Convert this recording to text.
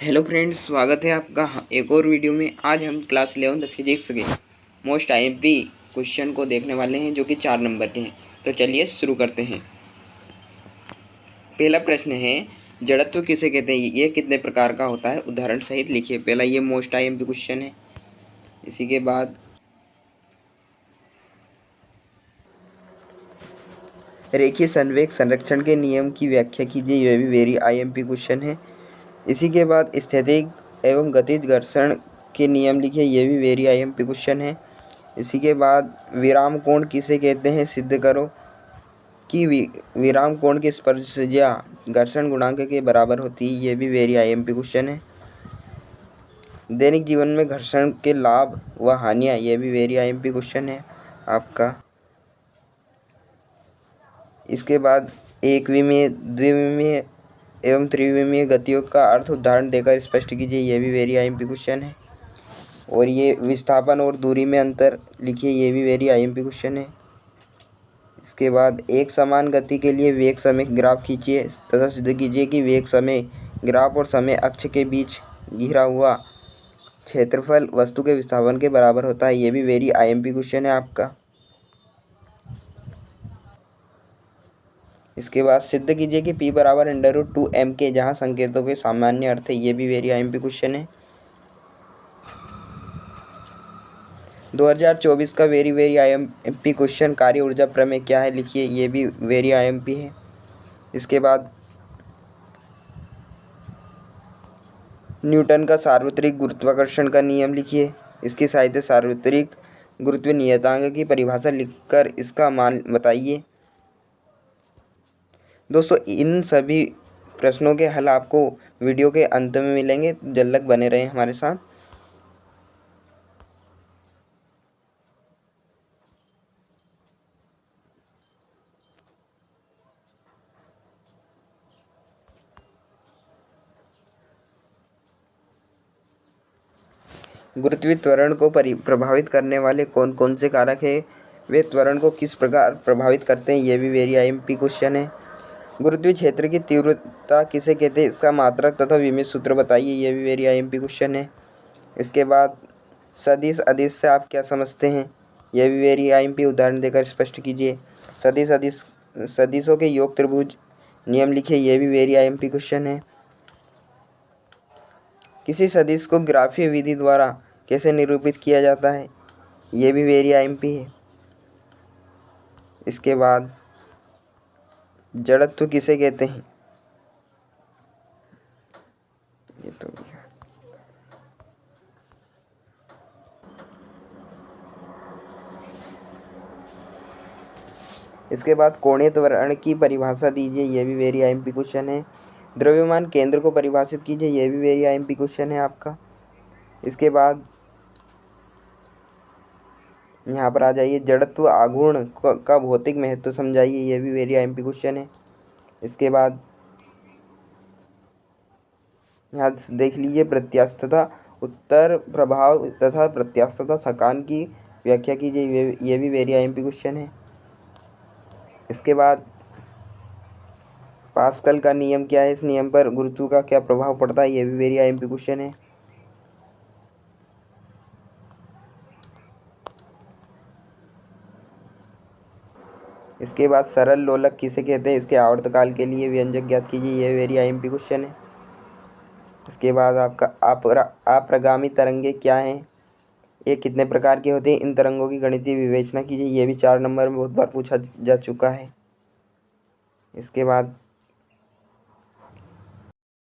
Hello friends, स्वागत है आपका एक और वीडियो में। आज हम क्लास 11 फिजिक्स के मोस्ट आईएमपी क्वेश्चन को देखने वाले हैं, जो कि 4 नंबर के हैं। तो चलिए शुरू करते हैं। पहला प्रश्न है, जड़त्व किसे कहते हैं? ये कितने प्रकार का होता है? उदाहरण सहित लिखिए। पहला ये मोस्ट आईएमपी क्वेश्चन है। इसी के बाद रेखीय संवेग संरक्षण के नियम की व्याख्या कीजिए। यह भी वेरी आईएमपी क्वेश्चन है। इसी के बाद स्थैतिक एवं गतिज घर्षण के नियम लिखिए। यह भी वेरी आईएमपी क्वेश्चन है। इसी के बाद विराम कोण किसे कहते हैं? सिद्ध करो कि विराम कोण की स्पर्शज्या घर्षण गुणांक के बराबर होती है। यह भी वेरी आईएमपी क्वेश्चन है। दैनिक जीवन में घर्षण के लाभ व हानियाँ, यह भी वेरी आईएमपी क्वेश्चन है आपका। इसके बाद एक विमीय, द्विविमीय एवं त्रिविमीय गतियों का अर्थ उदाहरण देकर स्पष्ट कीजिए। यह भी वेरी आईएमपी क्वेश्चन है। और ये विस्थापन और दूरी में अंतर लिखिए। यह भी वेरी आईएमपी क्वेश्चन है। इसके बाद एक समान गति के लिए वेग समय ग्राफ खींचिए तथा सिद्ध कीजिए कि वेग समय ग्राफ और समय अक्ष के बीच घिरा हुआ क्षेत्रफल वस्तु के विस्थापन के बराबर होता है। यह भी वेरी आईएमपी क्वेश्चन है आपका। इसके बाद सिद्ध कीजिए कि P बराबर √2m के, जहाँ संकेतों के सामान्य अर्थ है। ये भी वेरी आईएमपी क्वेश्चन है। 2024 का वेरी आईएमपी क्वेश्चन, कार्य ऊर्जा प्रमेय क्या है? लिखिए। ये भी वेरी आईएमपी है। इसके बाद न्यूटन का सार्वत्रिक गुरुत्वाकर्षण का नियम लिखिए। इसकी सहायता सार्वत्रिक गुरुत्व नियतांक की परिभाषा लिखकर इसका मान बताइए। दोस्तों, इन सभी प्रश्नों के हल आपको वीडियो के अंत में मिलेंगे। जब तक बने रहें हमारे साथ। गुरुत्वीय त्वरण को प्रभावित करने वाले कौन कौन से कारक हैं? वे त्वरण को किस प्रकार प्रभावित करते हैं? यह भी वेरी आईएमपी क्वेश्चन है। गुरुत्वीय क्षेत्र की तीव्रता किसे कहते हैं? इसका मात्रक तथा विमित सूत्र बताइए। यह भी वेरी आईएमपी क्वेश्चन है। इसके बाद सदिश अदिश से आप क्या समझते हैं? यह भी वेरी आईएमपी, उदाहरण देकर स्पष्ट कीजिए। सदिशों के योग त्रिभुज नियम लिखिए। यह भी वेरी आईएमपी क्वेश्चन है। किसी सदिश को ग्राफीय विधि द्वारा कैसे निरूपित किया जाता है? यह भी वेरी आईएमपी है। इसके बाद जड़त्व किसे कहते हैं? ये तो इसके बाद कोणीय त्वरण की परिभाषा दीजिए। यह भी वेरी आईएमपी क्वेश्चन है। द्रव्यमान केंद्र को परिभाषित कीजिए। यह भी वेरी आईएमपी क्वेश्चन है आपका। इसके बाद यहाँ पर आ जाइए, जड़त्व आघूर्ण का भौतिक महत्व समझाइए। यह भी वेरी आईएमपी क्वेश्चन है। इसके बाद यहाँ देख लीजिए, प्रत्यास्थता उत्तर प्रभाव तथा प्रत्यास्थता थकान की व्याख्या कीजिए। यह भी वेरी आईएमपी क्वेश्चन है। इसके बाद पास्कल का नियम क्या है? इस नियम पर गुरुत्व का क्या प्रभाव पड़ता है? यह भी वेरी आईएमपी क्वेश्चन है। इसके बाद सरल लोलक किसे कहते हैं? इसके आवर्तकाल के लिए व्यंजक ज्ञात कीजिए। यह वेरी आईएमपी क्वेश्चन है। इसके बाद आपका अप्रगामी तरंगे क्या हैं? ये कितने प्रकार के होते हैं? इन तरंगों की गणितीय विवेचना कीजिए। यह भी 4 नंबर में बहुत बार पूछा जा चुका है। इसके बाद